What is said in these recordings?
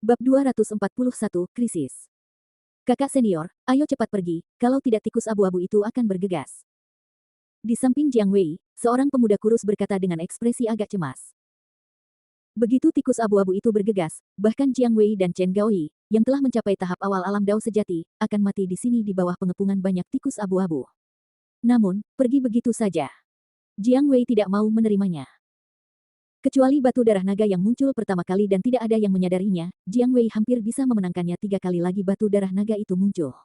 Bab 241, Krisis. Kakak senior, ayo cepat pergi, kalau tidak tikus abu-abu itu akan bergegas. Di samping Jiang Wei, seorang pemuda kurus berkata dengan ekspresi agak cemas. Begitu tikus abu-abu itu bergegas, bahkan Jiang Wei dan Chen Gaoyi, yang telah mencapai tahap awal alam dao sejati, akan mati di sini di bawah pengepungan banyak tikus abu-abu. Namun, pergi begitu saja. Jiang Wei tidak mau menerimanya. Kecuali batu darah naga yang muncul pertama kali dan tidak ada yang menyadarinya, Jiang Wei hampir bisa memenangkannya 3 kali lagi batu darah naga itu muncul.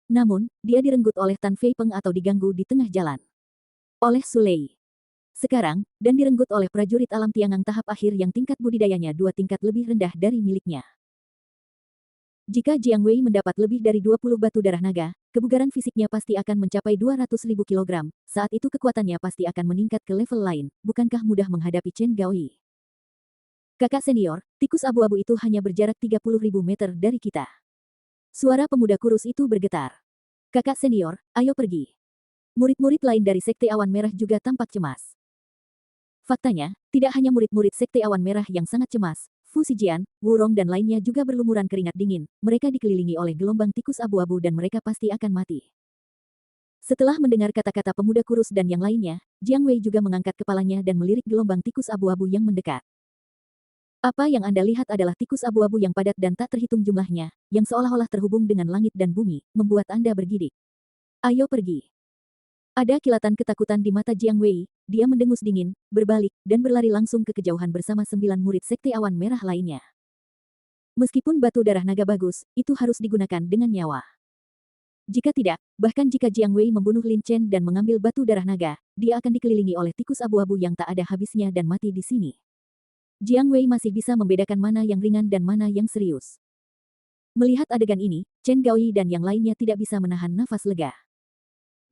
Namun, dia direnggut oleh Tan Fei Peng atau diganggu di tengah jalan. Oleh Sulei. Sekarang, dan direnggut oleh prajurit alam Tiangang tahap akhir yang tingkat budidayanya 2 tingkat lebih rendah dari miliknya. Jika Jiang Wei mendapat lebih dari 20 batu darah naga, kebugaran fisiknya pasti akan mencapai 200.000 kilogram, saat itu kekuatannya pasti akan meningkat ke level lain, bukankah mudah menghadapi Chen Gaoyi? Kakak senior, tikus abu-abu itu hanya berjarak 30.000 meter dari kita. Suara pemuda kurus itu bergetar. Kakak senior, ayo pergi. Murid-murid lain dari Sekte Awan Merah juga tampak cemas. Faktanya, tidak hanya murid-murid Sekte Awan Merah yang sangat cemas, Fu Zijian, Wu Rong dan lainnya juga berlumuran keringat dingin, mereka dikelilingi oleh gelombang tikus abu-abu dan mereka pasti akan mati. Setelah mendengar kata-kata pemuda kurus dan yang lainnya, Jiang Wei juga mengangkat kepalanya dan melirik gelombang tikus abu-abu yang mendekat. Apa yang Anda lihat adalah tikus abu-abu yang padat dan tak terhitung jumlahnya, yang seolah-olah terhubung dengan langit dan bumi, membuat Anda bergidik. Ayo pergi. Ada kilatan ketakutan di mata Jiang Wei, dia mendengus dingin, berbalik, dan berlari langsung ke kejauhan bersama 9 murid Sekte Awan Merah lainnya. Meskipun batu darah naga bagus, itu harus digunakan dengan nyawa. Jika tidak, bahkan jika Jiang Wei membunuh Lin Chen dan mengambil batu darah naga, dia akan dikelilingi oleh tikus abu-abu yang tak ada habisnya dan mati di sini. Jiang Wei masih bisa membedakan mana yang ringan dan mana yang serius. Melihat adegan ini, Chen Gaoyi dan yang lainnya tidak bisa menahan nafas lega.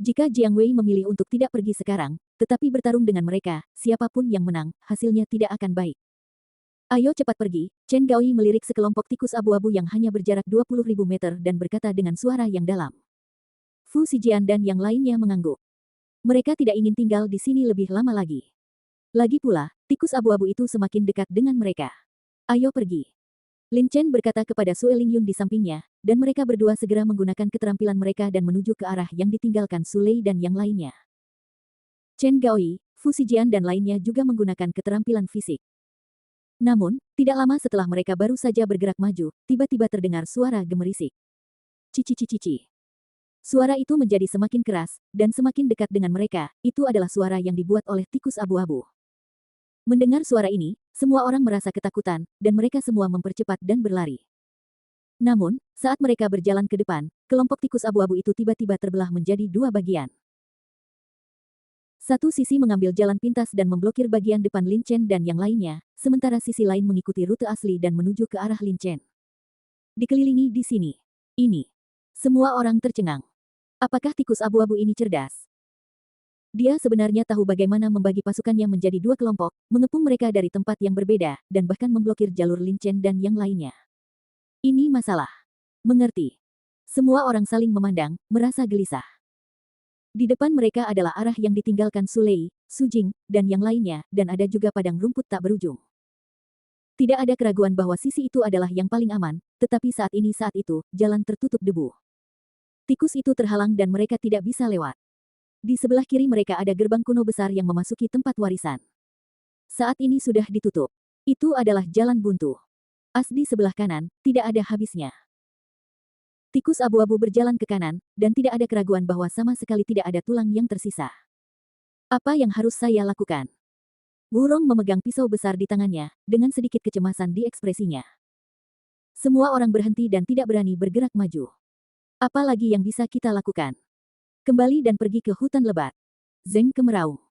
Jika Jiang Wei memilih untuk tidak pergi sekarang, tetapi bertarung dengan mereka, siapapun yang menang, hasilnya tidak akan baik. Ayo cepat pergi, Chen Gaoyi melirik sekelompok tikus abu-abu yang hanya berjarak 20.000 meter dan berkata dengan suara yang dalam. Fu Zijian dan yang lainnya mengangguk. Mereka tidak ingin tinggal di sini lebih lama lagi. Lagi pula, tikus abu-abu itu semakin dekat dengan mereka. Ayo pergi. Lin Chen berkata kepada Sue Lingyun di sampingnya, dan mereka berdua segera menggunakan keterampilan mereka dan menuju ke arah yang ditinggalkan Sulei dan yang lainnya. Chen Gaoyi, Fu Zijian dan lainnya juga menggunakan keterampilan fisik. Namun, tidak lama setelah mereka baru saja bergerak maju, tiba-tiba terdengar suara gemerisik. Cici-cici-cici. Suara itu menjadi semakin keras, dan semakin dekat dengan mereka, itu adalah suara yang dibuat oleh tikus abu-abu. Mendengar suara ini, semua orang merasa ketakutan, dan mereka semua mempercepat dan berlari. Namun, saat mereka berjalan ke depan, kelompok tikus abu-abu itu tiba-tiba terbelah menjadi 2 bagian. Satu sisi mengambil jalan pintas dan memblokir bagian depan Lin Chen dan yang lainnya, sementara sisi lain mengikuti rute asli dan menuju ke arah Lin Chen. Dikelilingi di sini. Ini. Semua orang tercengang. Apakah tikus abu-abu ini cerdas? Dia sebenarnya tahu bagaimana membagi pasukannya menjadi 2 kelompok, mengepung mereka dari tempat yang berbeda, dan bahkan memblokir jalur Lin Chen dan yang lainnya. Ini masalah. Mengerti. Semua orang saling memandang, merasa gelisah. Di depan mereka adalah arah yang ditinggalkan Sulei, Su Jing, dan yang lainnya, dan ada juga padang rumput tak berujung. Tidak ada keraguan bahwa sisi itu adalah yang paling aman, tetapi saat itu, jalan tertutup debu. Tikus itu terhalang dan mereka tidak bisa lewat. Di sebelah kiri mereka ada gerbang kuno besar yang memasuki tempat warisan. Saat ini sudah ditutup. Itu adalah jalan buntu. As di sebelah kanan, tidak ada habisnya. Tikus abu-abu berjalan ke kanan, dan tidak ada keraguan bahwa sama sekali tidak ada tulang yang tersisa. Apa yang harus saya lakukan? Wu Rong memegang pisau besar di tangannya, dengan sedikit kecemasan di ekspresinya. Semua orang berhenti dan tidak berani bergerak maju. Apa lagi yang bisa kita lakukan? Kembali dan pergi ke hutan lebat. Zeng kemeraung.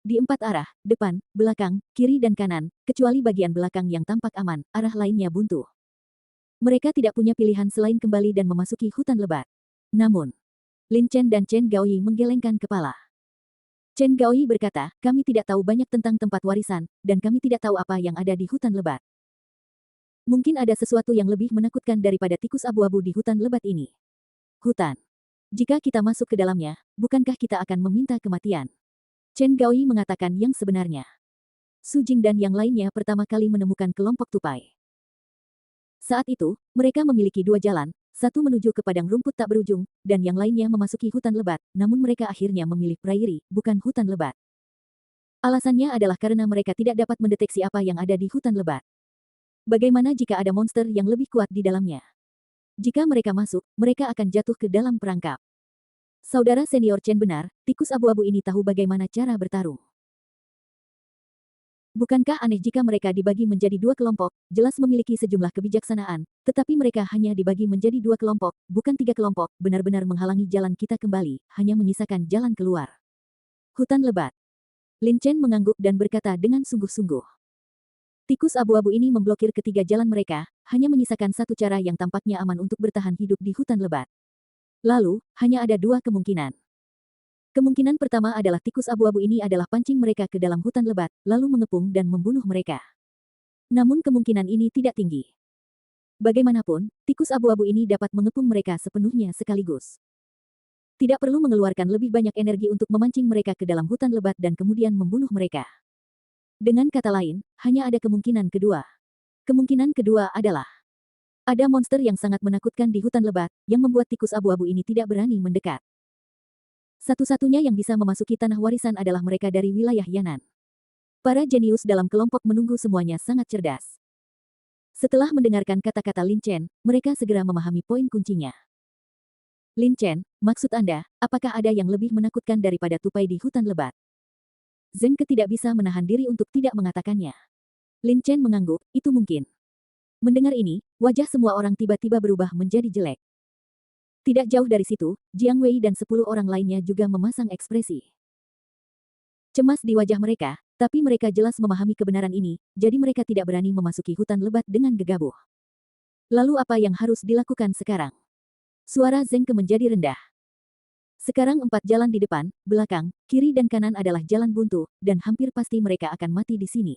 Di 4 arah, depan, belakang, kiri dan kanan, kecuali bagian belakang yang tampak aman, arah lainnya buntu. Mereka tidak punya pilihan selain kembali dan memasuki hutan lebat. Namun, Lin Chen dan Chen Gaoyi menggelengkan kepala. Chen Gaoyi berkata, kami tidak tahu banyak tentang tempat warisan, dan kami tidak tahu apa yang ada di hutan lebat. Mungkin ada sesuatu yang lebih menakutkan daripada tikus abu-abu di hutan lebat ini. Hutan. Jika kita masuk ke dalamnya, bukankah kita akan meminta kematian? Chen Gaoyi mengatakan yang sebenarnya. Su Jing dan yang lainnya pertama kali menemukan kelompok tupai. Saat itu, mereka memiliki dua jalan, satu menuju ke padang rumput tak berujung, dan yang lainnya memasuki hutan lebat, namun mereka akhirnya memilih prairie, bukan hutan lebat. Alasannya adalah karena mereka tidak dapat mendeteksi apa yang ada di hutan lebat. Bagaimana jika ada monster yang lebih kuat di dalamnya? Jika mereka masuk, mereka akan jatuh ke dalam perangkap. Saudara senior Chen benar, tikus abu-abu ini tahu bagaimana cara bertarung. Bukankah aneh jika mereka dibagi menjadi dua kelompok, jelas memiliki sejumlah kebijaksanaan, tetapi mereka hanya dibagi menjadi dua kelompok, bukan tiga kelompok, benar-benar menghalangi jalan kita kembali, hanya menyisakan jalan keluar. Hutan lebat. Lin Chen mengangguk dan berkata dengan sungguh-sungguh. Tikus abu-abu ini memblokir ketiga jalan mereka, hanya menyisakan satu cara yang tampaknya aman untuk bertahan hidup di hutan lebat. Lalu, hanya ada dua kemungkinan. Kemungkinan pertama adalah tikus abu-abu ini adalah pancing mereka ke dalam hutan lebat, lalu mengepung dan membunuh mereka. Namun kemungkinan ini tidak tinggi. Bagaimanapun, tikus abu-abu ini dapat mengepung mereka sepenuhnya sekaligus. Tidak perlu mengeluarkan lebih banyak energi untuk memancing mereka ke dalam hutan lebat dan kemudian membunuh mereka. Dengan kata lain, hanya ada kemungkinan kedua. Kemungkinan kedua adalah ada monster yang sangat menakutkan di hutan lebat, yang membuat tikus abu-abu ini tidak berani mendekat. Satu-satunya yang bisa memasuki tanah warisan adalah mereka dari wilayah Yan'an. Para jenius dalam kelompok menunggu semuanya sangat cerdas. Setelah mendengarkan kata-kata Lin Chen, mereka segera memahami poin kuncinya. Lin Chen, maksud Anda, apakah ada yang lebih menakutkan daripada tupai di hutan lebat? Zheng Ke tidak bisa menahan diri untuk tidak mengatakannya. Lin Chen mengangguk, itu mungkin. Mendengar ini, wajah semua orang tiba-tiba berubah menjadi jelek. Tidak jauh dari situ, Jiang Wei dan 10 orang lainnya juga memasang ekspresi cemas di wajah mereka, tapi mereka jelas memahami kebenaran ini, jadi mereka tidak berani memasuki hutan lebat dengan gegabah. Lalu apa yang harus dilakukan sekarang? Suara Zheng Ke menjadi rendah. Sekarang 4 jalan di depan, belakang, kiri dan kanan adalah jalan buntu, dan hampir pasti mereka akan mati di sini.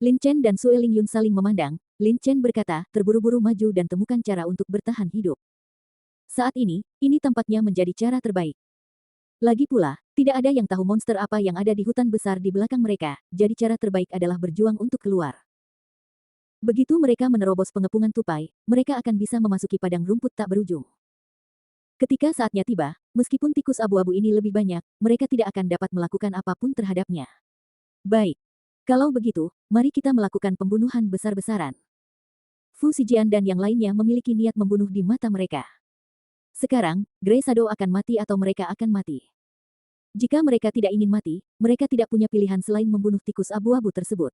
Lin Chen dan Sue Lingyun saling memandang. Lin Chen berkata, terburu-buru maju dan temukan cara untuk bertahan hidup. Saat ini tampaknya menjadi cara terbaik. Lagi pula, tidak ada yang tahu monster apa yang ada di hutan besar di belakang mereka, jadi cara terbaik adalah berjuang untuk keluar. Begitu mereka menerobos pengepungan tupai, mereka akan bisa memasuki padang rumput tak berujung. Ketika saatnya tiba, meskipun tikus abu-abu ini lebih banyak, mereka tidak akan dapat melakukan apapun terhadapnya. Baik. Kalau begitu, mari kita melakukan pembunuhan besar-besaran. Fu Zijian dan yang lainnya memiliki niat membunuh di mata mereka. Sekarang, Grey Shadow akan mati atau mereka akan mati. Jika mereka tidak ingin mati, mereka tidak punya pilihan selain membunuh tikus abu-abu tersebut.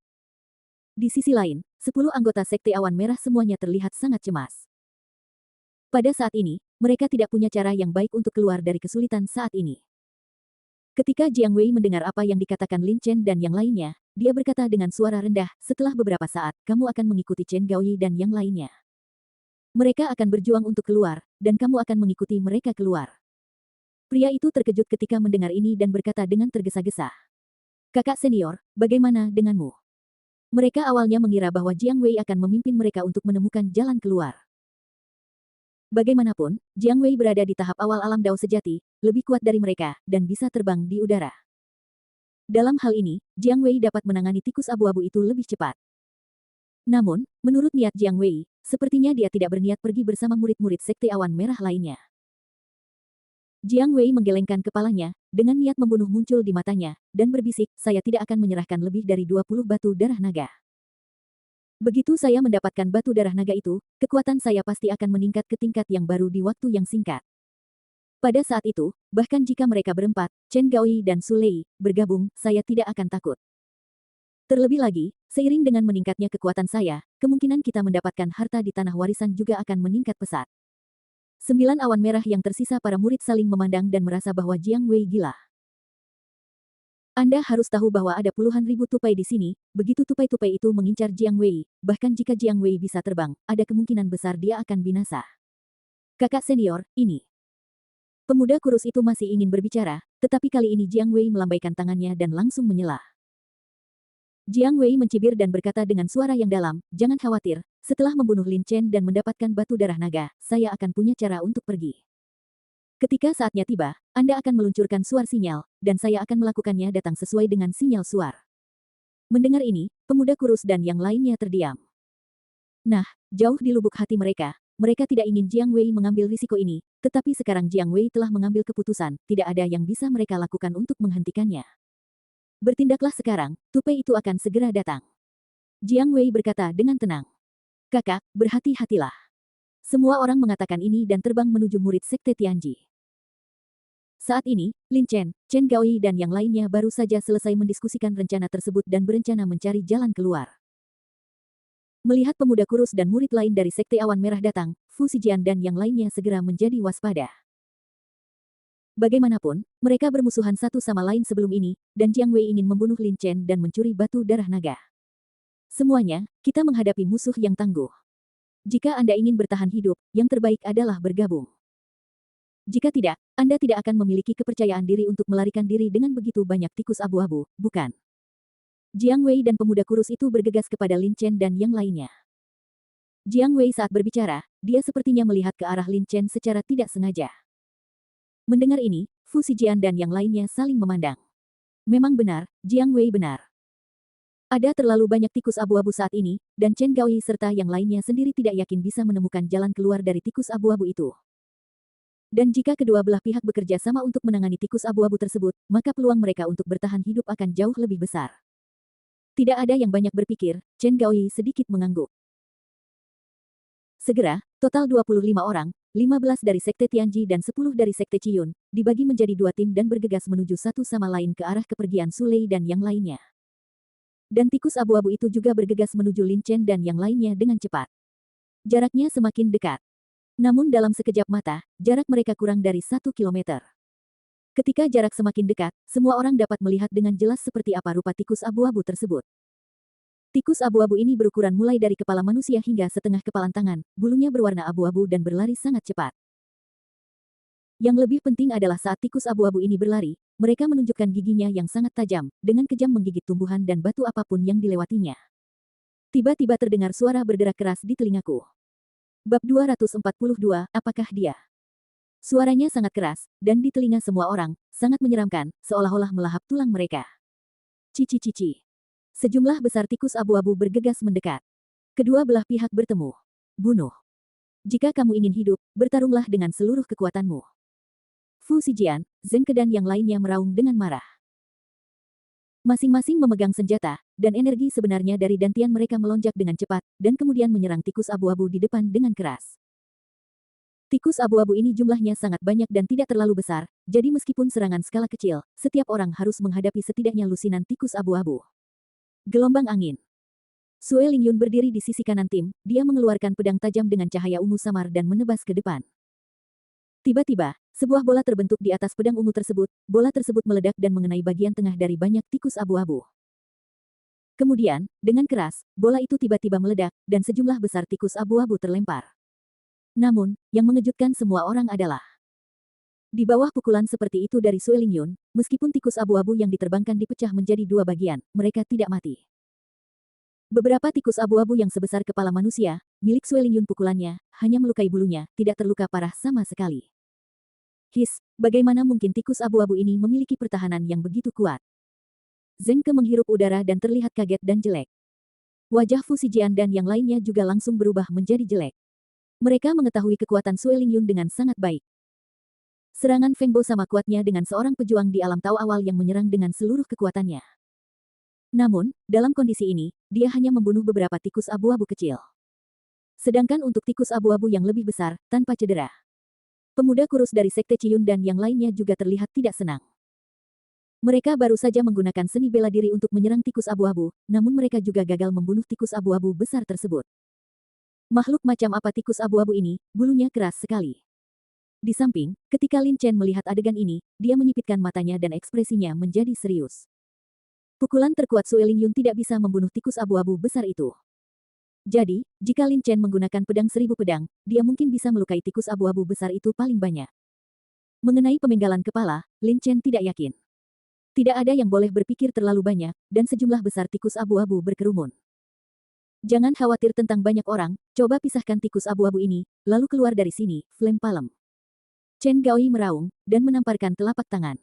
Di sisi lain, 10 anggota Sekte Awan Merah semuanya terlihat sangat cemas. Pada saat ini, mereka tidak punya cara yang baik untuk keluar dari kesulitan saat ini. Ketika Jiang Wei mendengar apa yang dikatakan Lin Chen dan yang lainnya, dia berkata dengan suara rendah, setelah beberapa saat, kamu akan mengikuti Chen Gaoyi dan yang lainnya. Mereka akan berjuang untuk keluar, dan kamu akan mengikuti mereka keluar. Pria itu terkejut ketika mendengar ini dan berkata dengan tergesa-gesa. Kakak senior, bagaimana denganmu? Mereka awalnya mengira bahwa Jiang Wei akan memimpin mereka untuk menemukan jalan keluar. Bagaimanapun, Jiang Wei berada di tahap awal alam Dao sejati, lebih kuat dari mereka, dan bisa terbang di udara. Dalam hal ini, Jiang Wei dapat menangani tikus abu-abu itu lebih cepat. Namun, menurut niat Jiang Wei, sepertinya dia tidak berniat pergi bersama murid-murid Sekte Awan Merah lainnya. Jiang Wei menggelengkan kepalanya, dengan niat membunuh muncul di matanya, dan berbisik, saya tidak akan menyerahkan lebih dari 20 batu darah naga. Begitu saya mendapatkan batu darah naga itu, kekuatan saya pasti akan meningkat ke tingkat yang baru di waktu yang singkat. Pada saat itu, bahkan jika mereka berempat, Chen Gaoyi dan Su Lei, bergabung, saya tidak akan takut. Terlebih lagi, seiring dengan meningkatnya kekuatan saya, kemungkinan kita mendapatkan harta di tanah warisan juga akan meningkat pesat. 9 awan merah yang tersisa para murid saling memandang dan merasa bahwa Jiang Wei gila. Anda harus tahu bahwa ada puluhan ribu tupai di sini, begitu tupai-tupai itu mengincar Jiang Wei, bahkan jika Jiang Wei bisa terbang, ada kemungkinan besar dia akan binasa. Kakak senior, ini. Pemuda kurus itu masih ingin berbicara, tetapi kali ini Jiang Wei melambaikan tangannya dan langsung menyela. Jiang Wei mencibir dan berkata dengan suara yang dalam, jangan khawatir, setelah membunuh Lin Chen dan mendapatkan batu darah naga, saya akan punya cara untuk pergi. Ketika saatnya tiba, Anda akan meluncurkan suar sinyal, dan saya akan melakukannya datang sesuai dengan sinyal suar. Mendengar ini, pemuda kurus dan yang lainnya terdiam. Nah, jauh di lubuk hati mereka, mereka tidak ingin Jiang Wei mengambil risiko ini, tetapi sekarang Jiang Wei telah mengambil keputusan, tidak ada yang bisa mereka lakukan untuk menghentikannya. Bertindaklah sekarang, tupai itu akan segera datang. Jiang Wei berkata dengan tenang. Kakak, berhati-hatilah. Semua orang mengatakan ini dan terbang menuju murid Sekte Tianji. Saat ini, Lin Chen, Chen Gaoi dan yang lainnya baru saja selesai mendiskusikan rencana tersebut dan berencana mencari jalan keluar. Melihat pemuda kurus dan murid lain dari Sekte Awan Merah datang, Fu Zijian dan yang lainnya segera menjadi waspada. Bagaimanapun, mereka bermusuhan satu sama lain sebelum ini, dan Jiang Wei ingin membunuh Lin Chen dan mencuri batu darah naga. Semuanya, kita menghadapi musuh yang tangguh. Jika Anda ingin bertahan hidup, yang terbaik adalah bergabung. Jika tidak, Anda tidak akan memiliki kepercayaan diri untuk melarikan diri dengan begitu banyak tikus abu-abu, bukan? Jiang Wei dan pemuda kurus itu bergegas kepada Lin Chen dan yang lainnya. Jiang Wei saat berbicara, dia sepertinya melihat ke arah Lin Chen secara tidak sengaja. Mendengar ini, Fu Zijian dan yang lainnya saling memandang. Memang benar, Jiang Wei benar. Ada terlalu banyak tikus abu-abu saat ini, dan Chen Gaoi serta yang lainnya sendiri tidak yakin bisa menemukan jalan keluar dari tikus abu-abu itu. Dan jika kedua belah pihak bekerja sama untuk menangani tikus abu-abu tersebut, maka peluang mereka untuk bertahan hidup akan jauh lebih besar. Tidak ada yang banyak berpikir, Chen Gaoi sedikit mengangguk. Segera, total 25 orang, 15 dari Sekte Tianji dan 10 dari Sekte Ciyun, dibagi menjadi dua tim dan bergegas menuju satu sama lain ke arah kepergian Sulei dan yang lainnya. Dan tikus abu-abu itu juga bergegas menuju Lin Chen dan yang lainnya dengan cepat. Jaraknya semakin dekat. Namun dalam sekejap mata, jarak mereka kurang dari 1 kilometer. Ketika jarak semakin dekat, semua orang dapat melihat dengan jelas seperti apa rupa tikus abu-abu tersebut. Tikus abu-abu ini berukuran mulai dari kepala manusia hingga setengah kepalan tangan, bulunya berwarna abu-abu dan berlari sangat cepat. Yang lebih penting adalah saat tikus abu-abu ini berlari, mereka menunjukkan giginya yang sangat tajam, dengan kejam menggigit tumbuhan dan batu apapun yang dilewatinya. Tiba-tiba terdengar suara berderak keras di telingaku. Bab 242, apakah dia? Suaranya sangat keras, dan di telinga semua orang, sangat menyeramkan, seolah-olah melahap tulang mereka. Cici-cici. Sejumlah besar tikus abu-abu bergegas mendekat. Kedua belah pihak bertemu. Bunuh. Jika kamu ingin hidup, bertarunglah dengan seluruh kekuatanmu. Fu Zijian, Zheng Ke dan yang lainnya meraung dengan marah. Masing-masing memegang senjata, dan energi sebenarnya dari dantian mereka melonjak dengan cepat, dan kemudian menyerang tikus abu-abu di depan dengan keras. Tikus abu-abu ini jumlahnya sangat banyak dan tidak terlalu besar, jadi meskipun serangan skala kecil, setiap orang harus menghadapi setidaknya lusinan tikus abu-abu. Gelombang angin. Sue Lingyun berdiri di sisi kanan tim, dia mengeluarkan pedang tajam dengan cahaya ungu samar dan menebas ke depan. Tiba-tiba, sebuah bola terbentuk di atas pedang ungu tersebut, bola tersebut meledak dan mengenai bagian tengah dari banyak tikus abu-abu. Kemudian, dengan keras, bola itu tiba-tiba meledak, dan sejumlah besar tikus abu-abu terlempar. Namun, yang mengejutkan semua orang adalah di bawah pukulan seperti itu dari Sue Lingyun, meskipun tikus abu-abu yang diterbangkan dipecah menjadi dua bagian, mereka tidak mati. Beberapa tikus abu-abu yang sebesar kepala manusia, milik Sue Lingyun pukulannya, hanya melukai bulunya, tidak terluka parah sama sekali. Bagaimana mungkin tikus abu-abu ini memiliki pertahanan yang begitu kuat? Zheng Ke menghirup udara dan terlihat kaget dan jelek. Wajah Fu Zijian dan yang lainnya juga langsung berubah menjadi jelek. Mereka mengetahui kekuatan Sue Lingyun dengan sangat baik. Serangan Feng Bo sama kuatnya dengan seorang pejuang di alam Tao awal yang menyerang dengan seluruh kekuatannya. Namun, dalam kondisi ini, dia hanya membunuh beberapa tikus abu-abu kecil. Sedangkan untuk tikus abu-abu yang lebih besar, tanpa cedera. Pemuda kurus dari Sekte Ciyun dan yang lainnya juga terlihat tidak senang. Mereka baru saja menggunakan seni bela diri untuk menyerang tikus abu-abu, namun mereka juga gagal membunuh tikus abu-abu besar tersebut. Makhluk macam apa tikus abu-abu ini, bulunya keras sekali. Di samping, ketika Lin Chen melihat adegan ini, dia menyipitkan matanya dan ekspresinya menjadi serius. Pukulan terkuat Sue Lingyun tidak bisa membunuh tikus abu-abu besar itu. Jadi, jika Lin Chen menggunakan pedang 1000 pedang, dia mungkin bisa melukai tikus abu-abu besar itu paling banyak. Mengenai pemenggalan kepala, Lin Chen tidak yakin. Tidak ada yang boleh berpikir terlalu banyak, dan sejumlah besar tikus abu-abu berkerumun. Jangan khawatir tentang banyak orang, coba pisahkan tikus abu-abu ini, lalu keluar dari sini, Flame Palem. Chen Gaoi meraung, dan menamparkan telapak tangan.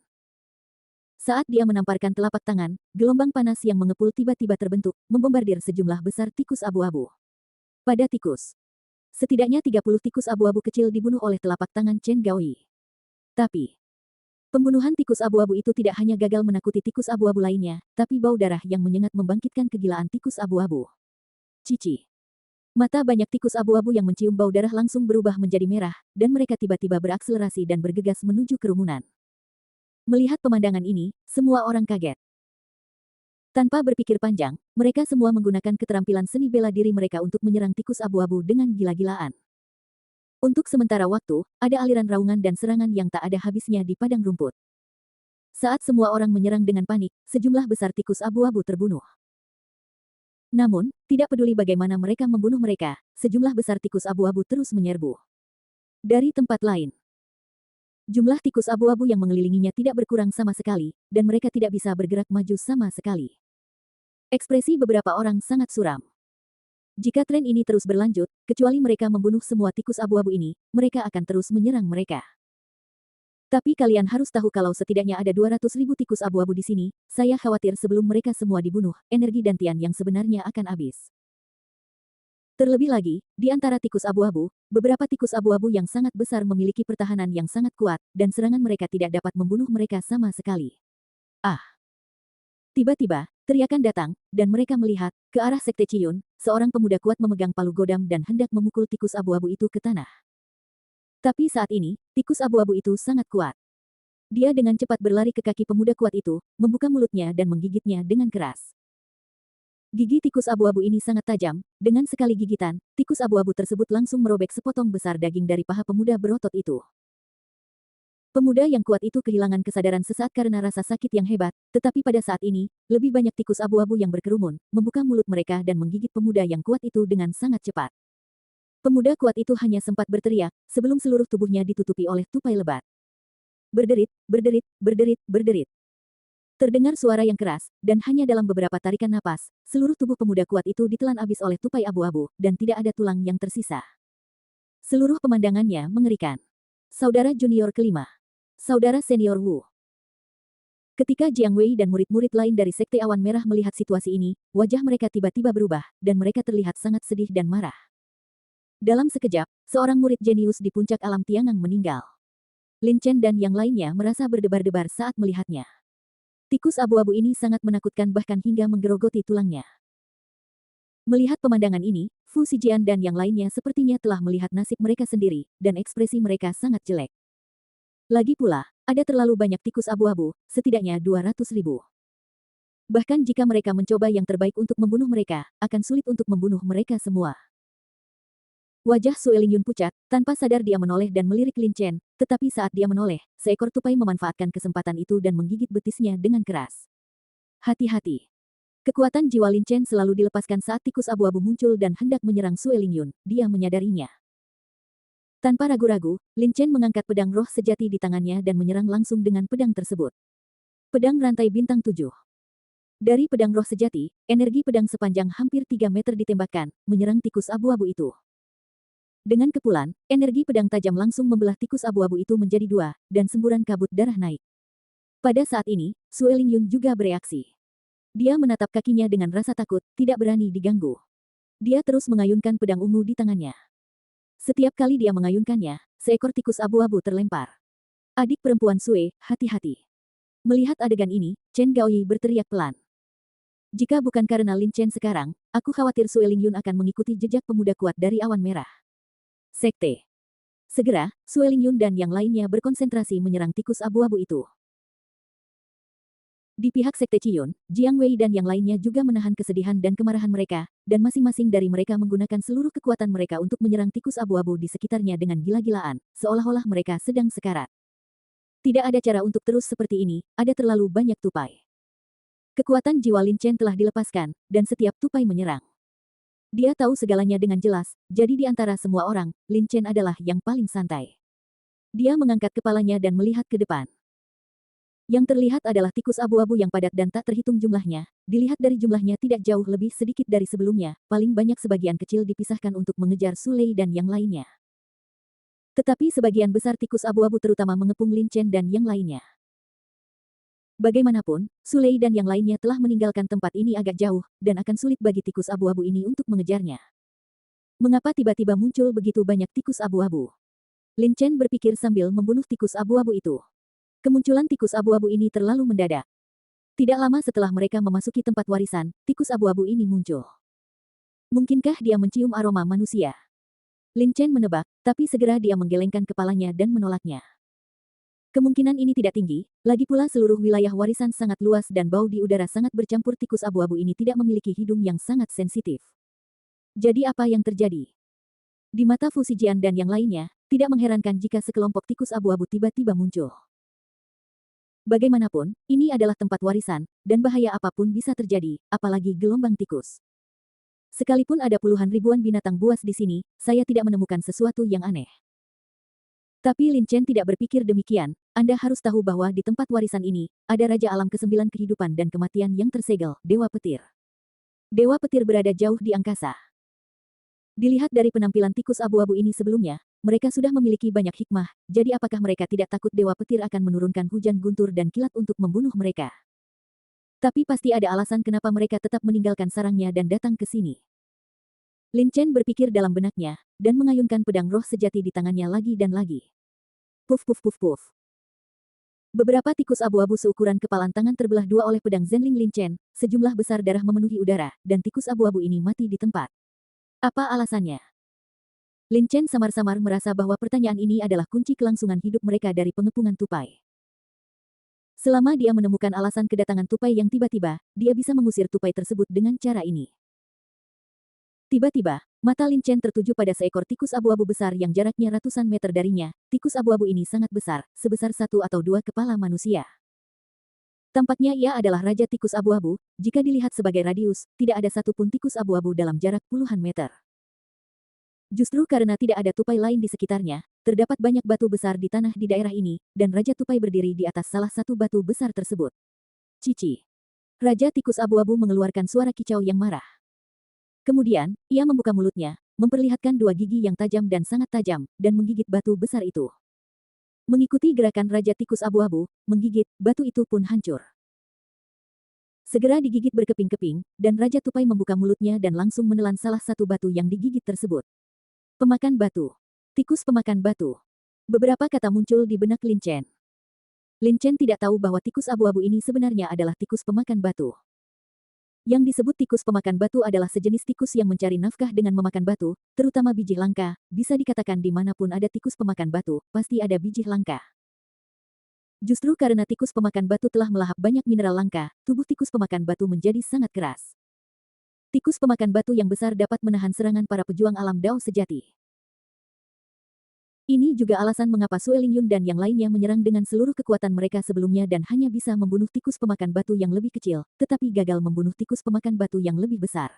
Saat dia menamparkan telapak tangan, gelombang panas yang mengepul tiba-tiba terbentuk, membombardir sejumlah besar tikus abu-abu. Pada tikus. Setidaknya 30 tikus abu-abu kecil dibunuh oleh telapak tangan Chen Gaoyi. Tapi, pembunuhan tikus abu-abu itu tidak hanya gagal menakuti tikus abu-abu lainnya, tapi bau darah yang menyengat membangkitkan kegilaan tikus abu-abu. Cici. Mata banyak tikus abu-abu yang mencium bau darah langsung berubah menjadi merah, dan mereka tiba-tiba berakselerasi dan bergegas menuju kerumunan. Melihat pemandangan ini, semua orang kaget. Tanpa berpikir panjang, mereka semua menggunakan keterampilan seni bela diri mereka untuk menyerang tikus abu-abu dengan gila-gilaan. Untuk sementara waktu, ada aliran raungan dan serangan yang tak ada habisnya di padang rumput. Saat semua orang menyerang dengan panik, sejumlah besar tikus abu-abu terbunuh. Namun, tidak peduli bagaimana mereka membunuh mereka, sejumlah besar tikus abu-abu terus menyerbu. Dari tempat lain, jumlah tikus abu-abu yang mengelilinginya tidak berkurang sama sekali, dan mereka tidak bisa bergerak maju sama sekali. Ekspresi beberapa orang sangat suram. Jika tren ini terus berlanjut, kecuali mereka membunuh semua tikus abu-abu ini, mereka akan terus menyerang mereka. Tapi kalian harus tahu kalau setidaknya ada 200.000 tikus abu-abu di sini, saya khawatir sebelum mereka semua dibunuh, energi dan tian yang sebenarnya akan habis. Terlebih lagi, di antara tikus abu-abu, beberapa tikus abu-abu yang sangat besar memiliki pertahanan yang sangat kuat, dan serangan mereka tidak dapat membunuh mereka sama sekali. Ah! Tiba-tiba, teriakan datang, dan mereka melihat, ke arah Sekte Ciyun, seorang pemuda kuat memegang palu godam dan hendak memukul tikus abu-abu itu ke tanah. Tapi saat ini, tikus abu-abu itu sangat kuat. Dia dengan cepat berlari ke kaki pemuda kuat itu, membuka mulutnya dan menggigitnya dengan keras. Gigi tikus abu-abu ini sangat tajam, dengan sekali gigitan, tikus abu-abu tersebut langsung merobek sepotong besar daging dari paha pemuda berotot itu. Pemuda yang kuat itu kehilangan kesadaran sesaat karena rasa sakit yang hebat, tetapi pada saat ini, lebih banyak tikus abu-abu yang berkerumun, membuka mulut mereka dan menggigit pemuda yang kuat itu dengan sangat cepat. Pemuda kuat itu hanya sempat berteriak, sebelum seluruh tubuhnya ditutupi oleh tupai lebat. Berderit, berderit, berderit, berderit. Terdengar suara yang keras, dan hanya dalam beberapa tarikan napas, seluruh tubuh pemuda kuat itu ditelan habis oleh tupai abu-abu, dan tidak ada tulang yang tersisa. Seluruh pemandangannya mengerikan. Saudara junior kelima. Saudara senior Wu. Ketika Jiang Wei dan murid-murid lain dari Sekte Awan Merah melihat situasi ini, wajah mereka tiba-tiba berubah, dan mereka terlihat sangat sedih dan marah. Dalam sekejap, seorang murid jenius di puncak alam Tiangang meninggal. Lin Chen dan yang lainnya merasa berdebar-debar saat melihatnya. Tikus abu-abu ini sangat menakutkan bahkan hingga menggerogoti tulangnya. Melihat pemandangan ini, Fu Zijian dan yang lainnya sepertinya telah melihat nasib mereka sendiri, dan ekspresi mereka sangat jelek. Lagi pula, ada terlalu banyak tikus abu-abu, setidaknya 200.000. Bahkan jika mereka mencoba yang terbaik untuk membunuh mereka, akan sulit untuk membunuh mereka semua. Wajah Sue Lingyun pucat, tanpa sadar dia menoleh dan melirik Lin Chen, tetapi saat dia menoleh, seekor tupai memanfaatkan kesempatan itu dan menggigit betisnya dengan keras. Hati-hati. Kekuatan jiwa Lin Chen selalu dilepaskan saat tikus abu-abu muncul dan hendak menyerang Sue Lingyun, dia menyadarinya. Tanpa ragu-ragu, Lin Chen mengangkat pedang roh sejati di tangannya dan menyerang langsung dengan pedang tersebut. Pedang rantai bintang 7. Dari pedang roh sejati, energi pedang sepanjang hampir 3 meter ditembakkan, menyerang tikus abu-abu itu. Dengan kepulan, energi pedang tajam langsung membelah tikus abu-abu itu menjadi dua, dan semburan kabut darah naik. Pada saat ini, Sue Lingyun juga bereaksi. Dia menatap kakinya dengan rasa takut, tidak berani diganggu. Dia terus mengayunkan pedang ungu di tangannya. Setiap kali dia mengayunkannya, seekor tikus abu-abu terlempar. Adik perempuan Sue, hati-hati. Melihat adegan ini, Chen Gaoyi berteriak pelan. Jika bukan karena Lin Chen sekarang, aku khawatir Sue Lingyun akan mengikuti jejak pemuda kuat dari awan merah. Sekte. Segera, Sue Lingyun dan yang lainnya berkonsentrasi menyerang tikus abu-abu itu. Di pihak Sekte Ciyun, Jiang Wei dan yang lainnya juga menahan kesedihan dan kemarahan mereka, dan masing-masing dari mereka menggunakan seluruh kekuatan mereka untuk menyerang tikus abu-abu di sekitarnya dengan gila-gilaan, seolah-olah mereka sedang sekarat. Tidak ada cara untuk terus seperti ini, ada terlalu banyak tupai. Kekuatan jiwa Lin Chen telah dilepaskan, dan setiap tupai menyerang. Dia tahu segalanya dengan jelas, jadi di antara semua orang, Lin Chen adalah yang paling santai. Dia mengangkat kepalanya dan melihat ke depan. Yang terlihat adalah tikus abu-abu yang padat dan tak terhitung jumlahnya. Dilihat dari jumlahnya tidak jauh lebih sedikit dari sebelumnya, paling banyak sebagian kecil dipisahkan untuk mengejar Sulei dan yang lainnya. Tetapi sebagian besar tikus abu-abu terutama mengepung Lin Chen dan yang lainnya. Bagaimanapun, Sulei dan yang lainnya telah meninggalkan tempat ini agak jauh, dan akan sulit bagi tikus abu-abu ini untuk mengejarnya. Mengapa tiba-tiba muncul begitu banyak tikus abu-abu? Lin Chen berpikir sambil membunuh tikus abu-abu itu. Kemunculan tikus abu-abu ini terlalu mendadak. Tidak lama setelah mereka memasuki tempat warisan, tikus abu-abu ini muncul. Mungkinkah dia mencium aroma manusia? Lin Chen menebak, tapi segera dia menggelengkan kepalanya dan menolaknya. Kemungkinan ini tidak tinggi, lagi pula seluruh wilayah warisan sangat luas dan bau di udara sangat bercampur. Tikus abu-abu ini tidak memiliki hidung yang sangat sensitif. Jadi apa yang terjadi? Di mata Fu Zijian dan yang lainnya, tidak mengherankan jika sekelompok tikus abu-abu tiba-tiba muncul. Bagaimanapun, ini adalah tempat warisan, dan bahaya apapun bisa terjadi, apalagi gelombang tikus. Sekalipun ada puluhan ribuan binatang buas di sini, saya tidak menemukan sesuatu yang aneh. Tapi Lin Chen tidak berpikir demikian. Anda harus tahu bahwa di tempat warisan ini, ada Raja Alam ke-9 kehidupan dan kematian yang tersegel, Dewa Petir. Dewa Petir berada jauh di angkasa. Dilihat dari penampilan tikus abu-abu ini sebelumnya, mereka sudah memiliki banyak hikmah, jadi apakah mereka tidak takut Dewa Petir akan menurunkan hujan guntur dan kilat untuk membunuh mereka? Tapi pasti ada alasan kenapa mereka tetap meninggalkan sarangnya dan datang ke sini. Lin Chen berpikir dalam benaknya, dan mengayunkan pedang roh sejati di tangannya lagi dan lagi. Puf puf puf puf. Beberapa tikus abu-abu seukuran kepalan tangan terbelah dua oleh pedang Zenling Lin Chen, sejumlah besar darah memenuhi udara, dan tikus abu-abu ini mati di tempat. Apa alasannya? Lin Chen samar-samar merasa bahwa pertanyaan ini adalah kunci kelangsungan hidup mereka dari pengepungan tupai. Selama dia menemukan alasan kedatangan tupai yang tiba-tiba, dia bisa mengusir tupai tersebut dengan cara ini. Tiba-tiba, mata Lin Chen tertuju pada seekor tikus abu-abu besar yang jaraknya ratusan meter darinya. Tikus abu-abu ini sangat besar, sebesar 1 atau 2 kepala manusia. Tampaknya ia adalah Raja Tikus Abu-abu. Jika dilihat sebagai radius, tidak ada satupun tikus abu-abu dalam jarak puluhan meter. Justru karena tidak ada tupai lain di sekitarnya, terdapat banyak batu besar di tanah di daerah ini, dan Raja Tupai berdiri di atas salah satu batu besar tersebut. Cici. Raja Tikus Abu-abu mengeluarkan suara kicau yang marah. Kemudian, ia membuka mulutnya, memperlihatkan dua gigi yang tajam dan sangat tajam, dan menggigit batu besar itu. Mengikuti gerakan Raja Tikus Abu-abu, menggigit, batu itu pun hancur. Segera digigit berkeping-keping, dan Raja Tupai membuka mulutnya dan langsung menelan salah satu batu yang digigit tersebut. Pemakan batu. Tikus pemakan batu. Beberapa kata muncul di benak Lin Chen. Lin Chen tidak tahu bahwa tikus abu-abu ini sebenarnya adalah tikus pemakan batu. Yang disebut tikus pemakan batu adalah sejenis tikus yang mencari nafkah dengan memakan batu, terutama biji langka. Bisa dikatakan dimanapun ada tikus pemakan batu, pasti ada biji langka. Justru karena tikus pemakan batu telah melahap banyak mineral langka, tubuh tikus pemakan batu menjadi sangat keras. Tikus pemakan batu yang besar dapat menahan serangan para pejuang alam Dao sejati. Ini juga alasan mengapa Sue Lingyun dan yang lainnya menyerang dengan seluruh kekuatan mereka sebelumnya dan hanya bisa membunuh tikus pemakan batu yang lebih kecil, tetapi gagal membunuh tikus pemakan batu yang lebih besar.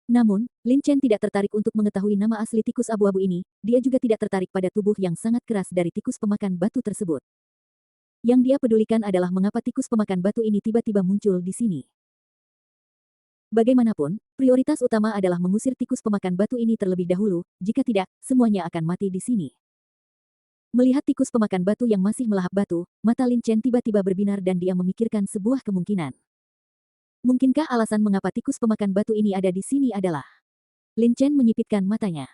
Namun, Lin Chen tidak tertarik untuk mengetahui nama asli tikus abu-abu ini, dia juga tidak tertarik pada tubuh yang sangat keras dari tikus pemakan batu tersebut. Yang dia pedulikan adalah mengapa tikus pemakan batu ini tiba-tiba muncul di sini. Bagaimanapun, prioritas utama adalah mengusir tikus pemakan batu ini terlebih dahulu, jika tidak, semuanya akan mati di sini. Melihat tikus pemakan batu yang masih melahap batu, mata Lin Chen tiba-tiba berbinar dan dia memikirkan sebuah kemungkinan. Mungkinkah alasan mengapa tikus pemakan batu ini ada di sini adalah? Lin Chen menyipitkan matanya.